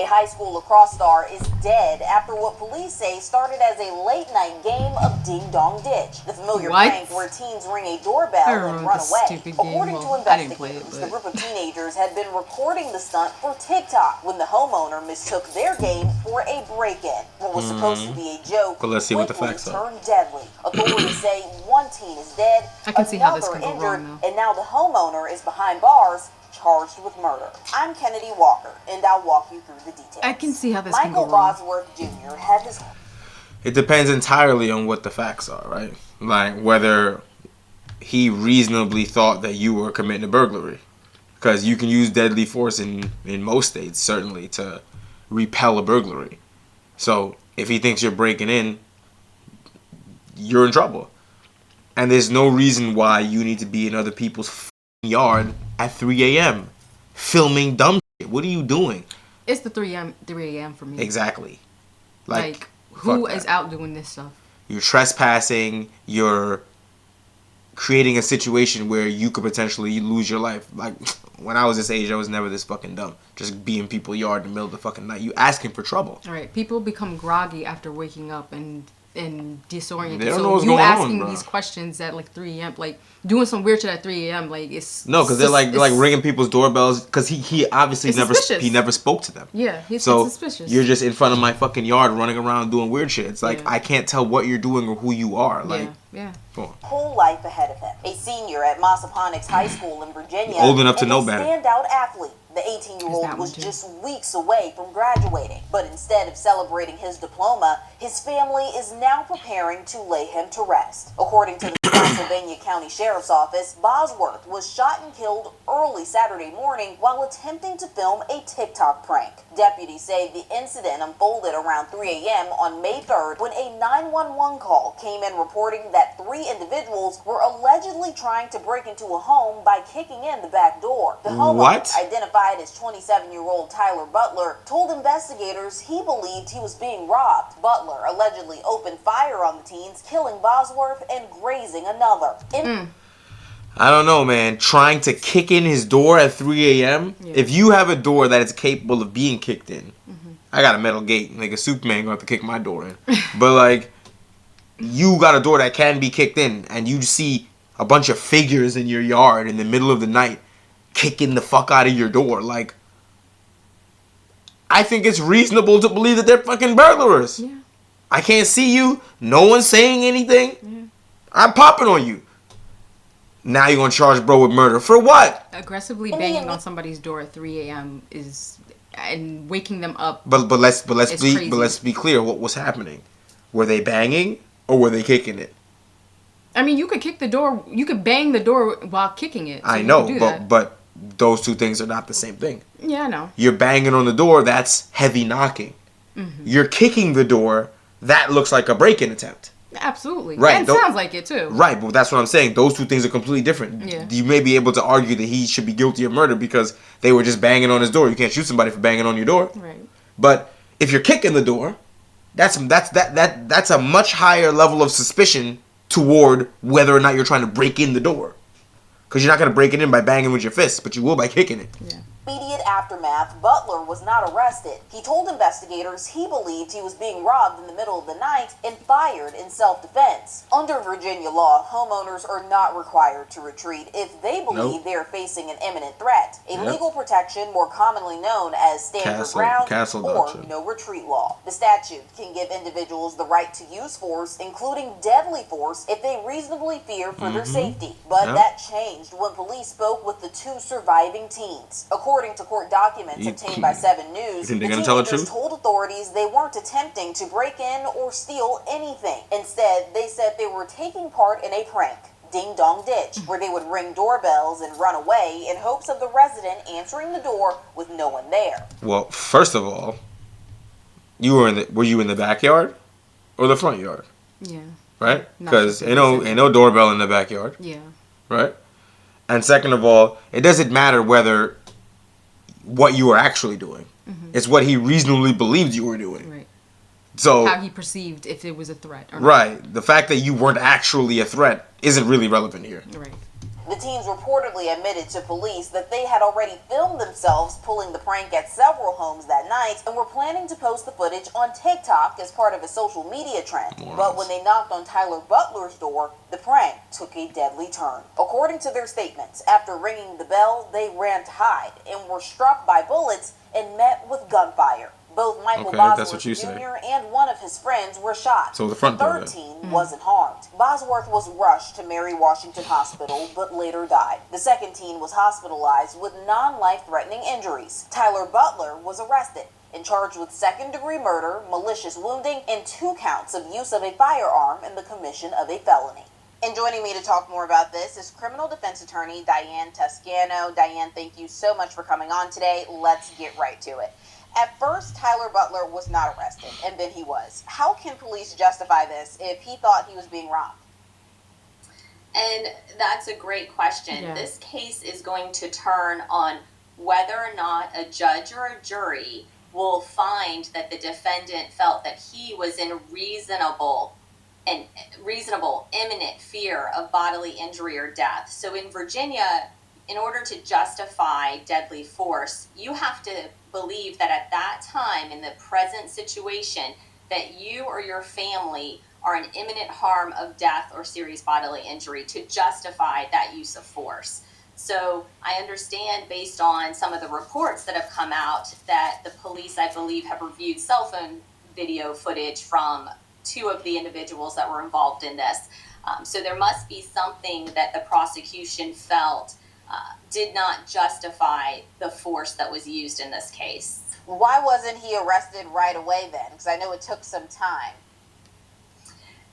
high school lacrosse star is dead after what police say started as a late-night game of ding-dong ditch, the familiar prank where teens ring a doorbell and run away. According to investigators, the group of teenagers had been recording the stunt for TikTok when the homeowner mistook their game for a break-in. What was supposed to be a joke quickly turned deadly. Authorities say one teen is dead, another injured, and now the homeowner is behind bars, charged with murder. I'm Kennedy Walker, and I'll walk you through the details. I can see how this can go wrong. Michael Bosworth Jr. had his... It depends entirely on what the facts are, right? Like whether he reasonably thought that you were committing a burglary. Because you can use deadly force in most states, certainly, to repel a burglary. So if he thinks you're breaking in, you're in trouble. And there's no reason why you need to be in other people's yard at 3 a.m. filming dumb shit. What are you doing? It's the 3 a.m. for me. Exactly. Like who is out doing this stuff? You're trespassing. You're creating a situation where you could potentially lose your life. Like, when I was this age, I was never this fucking dumb. Just be in people's yard in the middle of the fucking night. You asking for trouble. All right. People become groggy after waking up and disoriented. They don't know what's going asking on, these questions at like 3 a.m., like doing some weird shit at 3 a.m., like it's... No, because they're like ringing people's doorbells, because he obviously never spoke to them. Yeah, he's suspicious. You're just in front of my fucking yard running around doing weird shit. It's like, I can't tell what you're doing or who you are. Like, whole life ahead of him. A senior at Massaponax High School in Virginia. Old enough to know better. Standout athlete. The 18-year-old was just weeks away from graduating, but instead of celebrating his diploma, his family is now preparing to lay him to rest. According to the Pennsylvania County Sheriff's Office, Bosworth was shot and killed early Saturday morning while attempting to film a TikTok prank. Deputies say the incident unfolded around 3 a.m. on May 3rd when a 911 call came in reporting that 3 individuals were allegedly trying to break into a home by kicking in the back door. The homeowner, identified as 27-year-old Tyler Butler, told investigators he believed he was being robbed. Butler allegedly opened fire on the teens, killing Bosworth and grazing another. I don't know, man. Trying to kick in his door at 3 a.m.? Yeah. If you have a door that is capable of being kicked in, I got a metal gate. Nigga, Superman gonna have to kick my door in. But, like, you got a door that can be kicked in, and you see a bunch of figures in your yard in the middle of the night kicking the fuck out of your door. Like, I think it's reasonable to believe that they're fucking burglars. Yeah. I can't see you. No one's saying anything. Yeah. I'm popping on you. Now you're gonna charge bro with murder for what? Aggressively banging on somebody's door at 3 a.m. and waking them up. But let's be clear. What was happening? Were they banging or were they kicking it? I mean, you could kick the door. You could bang the door while kicking it. So I know, but those two things are not the same thing. Yeah, I know. You're banging on the door. That's heavy knocking. You're kicking the door. That looks like a break-in attempt. Absolutely. Right. And sounds like it too. Right, but that's what I'm saying. Those two things are completely different. Yeah. You may be able to argue that he should be guilty of murder because they were just banging on his door. You can't shoot somebody for banging on your door. Right. But if you're kicking the door, that's a much higher level of suspicion toward whether or not you're trying to break in the door. Because you're not going to break it in by banging with your fists, but you will by kicking it. Yeah. Immediate aftermath, Butler was not arrested. He told investigators he believed he was being robbed in the middle of the night and fired in self-defense. Under Virginia law, homeowners are not required to retreat if they believe they are facing an imminent threat. A legal protection more commonly known as stand your ground or no retreat law. The statute can give individuals the right to use force, including deadly force, if they reasonably fear for their safety. But that changed when police spoke with the 2 surviving teens. According to court documents obtained by 7 News, the teenagers told authorities they weren't attempting to break in or steal anything. Instead, they said they were taking part in a prank, Ding Dong Ditch, where they would ring doorbells and run away in hopes of the resident answering the door with no one there. Well, first of all, were you in the backyard or the front yard? Yeah. Right? Because ain't no doorbell in the backyard. Yeah. Right? And second of all, it doesn't matter what you were actually doing. It's what he reasonably believed you were doing. Right. So how he perceived if it was a threat or not. Right. The fact that you weren't actually a threat isn't really relevant here. Right. The teens reportedly admitted to police that they had already filmed themselves pulling the prank at several homes that night and were planning to post the footage on TikTok as part of a social media trend. But when they knocked on Tyler Butler's door, the prank took a deadly turn. According to their statements, after ringing the bell, they ran to hide and were struck by bullets and met with gunfire. Both Michael Bosworth Jr. and one of his friends were shot. So the front door. The third teen wasn't harmed. Bosworth was rushed to Mary Washington Hospital, but later died. The second teen was hospitalized with non-life-threatening injuries. Tyler Butler was arrested and charged with second-degree murder, malicious wounding, and 2 counts of use of a firearm in the commission of a felony. And joining me to talk more about this is criminal defense attorney Diane Toscano. Diane, thank you so much for coming on today. Let's get right to it. At first, Tyler Butler was not arrested, and then he was. How can police justify this if he thought he was being robbed? And that's a great question. Yeah. This case is going to turn on whether or not a judge or a jury will find that the defendant felt that he was in reasonable, imminent fear of bodily injury or death. So in Virginia, in order to justify deadly force, you have to believe that at that time, in the present situation, that you or your family are in imminent harm of death or serious bodily injury to justify that use of force. So I understand, based on some of the reports that have come out, that the police, I believe, have reviewed cell phone video footage from 2 of the individuals that were involved in this. So there must be something that the prosecution felt did not justify the force that was used in this case. Why wasn't he arrested right away then? Because I know it took some time.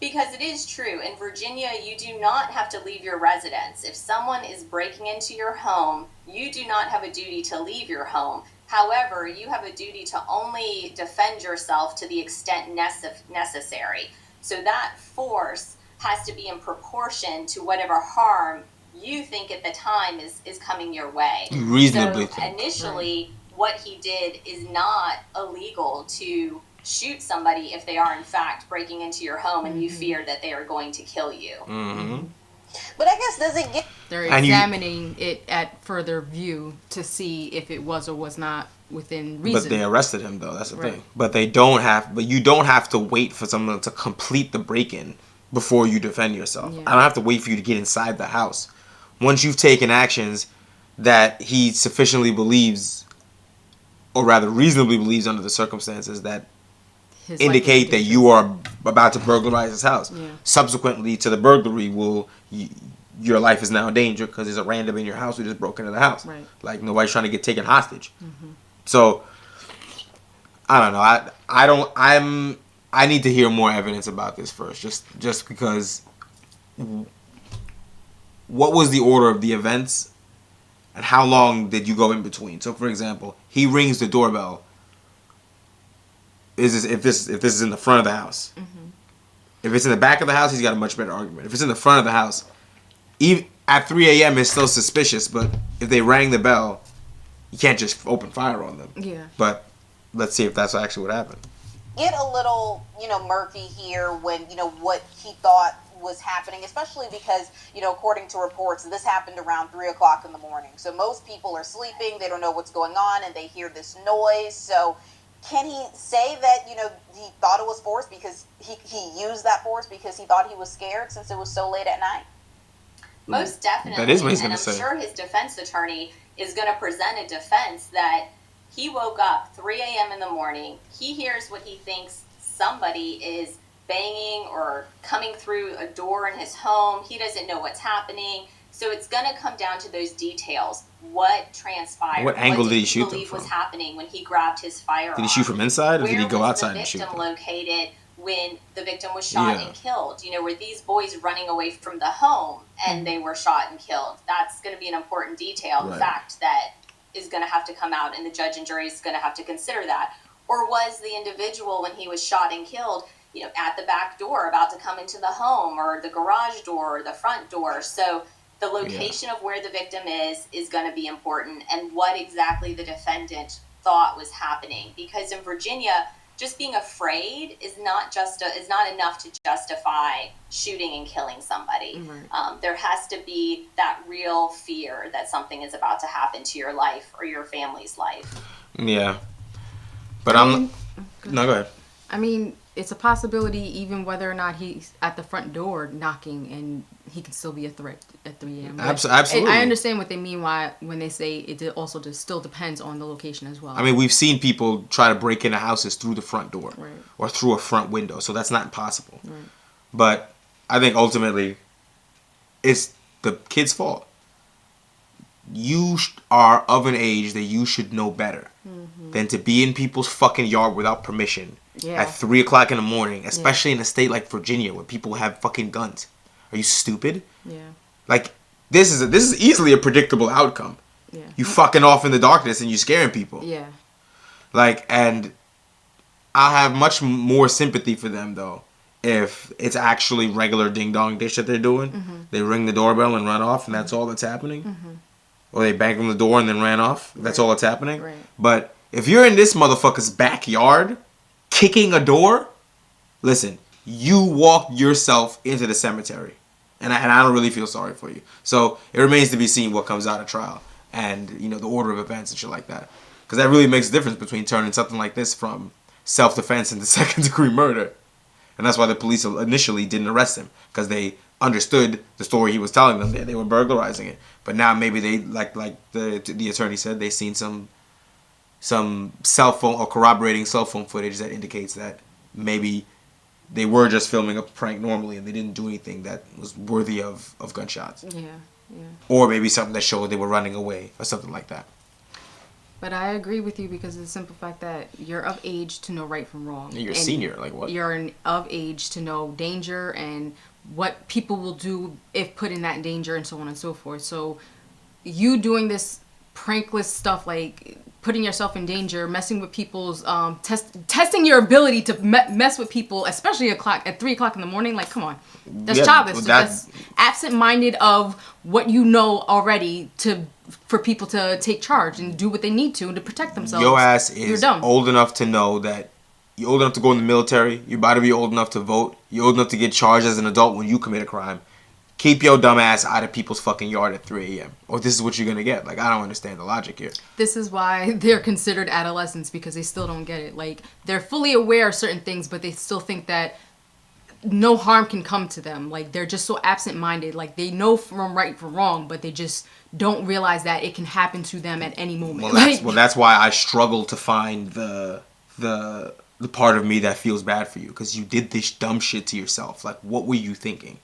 Because it is true, in Virginia, you do not have to leave your residence. If someone is breaking into your home, you do not have a duty to leave your home. However, you have a duty to only defend yourself to the extent necessary. So that force has to be in proportion to whatever harm you think at the time is coming your way. Reasonably. So initially, what he did is not illegal to shoot somebody if they are in fact breaking into your home and you fear that they are going to kill you. Mm-hmm. But I guess does it get... They're examining it at further view to see if it was or was not within reason. But they arrested him, though. That's the thing. But you don't have to wait for someone to complete the break-in before you defend yourself. Yeah. I don't have to wait for you to get inside the house. Once you've taken actions that he sufficiently believes, or rather reasonably believes under the circumstances, that indicate that you are about to burglarize his house. Yeah. Subsequently to the burglary, your life is now in danger because there's a random in your house who just broke into the house. Right. Like, nobody's trying to get taken hostage. Mm-hmm. So, I don't know. I need to hear more evidence about this first, just because. What was the order of the events, and how long did you go in between? So, for example, he rings the doorbell. If this is in the front of the house? Mm-hmm. If it's in the back of the house, he's got a much better argument. If it's in the front of the house, even at 3 a.m. it's still suspicious. But if they rang the bell, you can't just open fire on them. Yeah. But let's see if that's actually what happened. Get a little, murky here when, what he thought was happening, especially because, according to reports, this happened around 3 o'clock in the morning. So most people are sleeping, they don't know what's going on, and they hear this noise. So can he say that, he thought it was force because he used that force because he thought he was scared since it was so late at night? Most definitely. That is what he's going to say. And I'm sure his defense attorney is going to present a defense that he woke up 3 a.m. in the morning. He hears what he thinks somebody is banging or coming through a door in his home. He doesn't know what's happening. So it's going to come down to those details. What transpired? What angle did he shoot them believe from? Was happening when he grabbed his firearm? Did he shoot from inside, or did he go outside and shoot them? Where was the victim located when the victim was shot and killed? Were these boys running away from the home and they were shot and killed? That's going to be an important detail, the fact that is going to have to come out, and the judge and jury is going to have to consider that. Or was the individual, when he was shot and killed, at the back door about to come into the home, or the garage door, or the front door? So the location of where the victim is going to be important, and what exactly the defendant thought was happening. Because in Virginia, just being afraid is not enough to justify shooting and killing somebody. Right. There has to be that real fear that something is about to happen to your life or your family's life. Yeah. But no, go ahead. I mean, it's a possibility even whether or not he's at the front door knocking and he can still be a threat at 3 a.m. Absolutely. I understand what they mean when they say it also just still depends on the location as well. I mean, we've seen people try to break into houses through the front door Right. or through a front window, so that's not impossible. Right. But I think ultimately it's the kid's fault. You are of an age that you should know better than to be in people's fucking yard without permission at 3 o'clock in the morning, especially in a state like Virginia where people have fucking guns. Are you stupid? Yeah. Like, this is easily a predictable outcome. Yeah. You fucking off in the darkness and you scaring people. Yeah. Like, and I have much more sympathy for them though if it's actually regular ding dong dish that they're doing. They ring the doorbell and run off, and that's all that's happening. Or they bang on the door and then ran off. That's all that's happening. Right. But if you're in this motherfucker's backyard kicking a door, listen, you walked yourself into the cemetery. And I don't really feel sorry for you. So it remains to be seen what comes out of trial and, you know, the order of events and shit like that. Because that really makes a difference between turning something like this from self-defense into second-degree murder. And that's why the police initially didn't arrest him. Because they understood the story he was telling them. They were burglarizing it. But now maybe they, like the attorney said, they've seen some cell phone or corroborating cell phone footage that indicates that maybe they were just filming a prank normally and they didn't do anything that was worthy of gunshots. Yeah. Yeah. Or maybe something that showed they were running away or something like that. But I agree with you because of the simple fact that you're of age to know right from wrong. You're a And senior, like what? You're of age to know danger and what people will do if put in that danger and so on and so forth. So you doing this prankless stuff like putting yourself in danger, messing with people's testing your ability to mess with people, especially at 3 o'clock in the morning. Like, come on, that's childish. That's absent-minded of what you know already for people to take charge and do what they need to protect themselves. Your ass is old enough to know that you're old enough to go in the military. You're about to be old enough to vote. You're old enough to get charged as an adult when you commit a crime. Keep your dumb ass out of people's fucking yard at 3 a.m. Or this is what you're going to get. Like, I don't understand the logic here. This is why they're considered adolescents, because they still don't get it. Like, they're fully aware of certain things, but they still think that no harm can come to them. Like, they're just so absent-minded. Like, they know from right from wrong, but they just don't realize that it can happen to them at any moment. Well, that's why I struggle to find the part of me that feels bad for you. Because you did this dumb shit to yourself. Like, what were you thinking?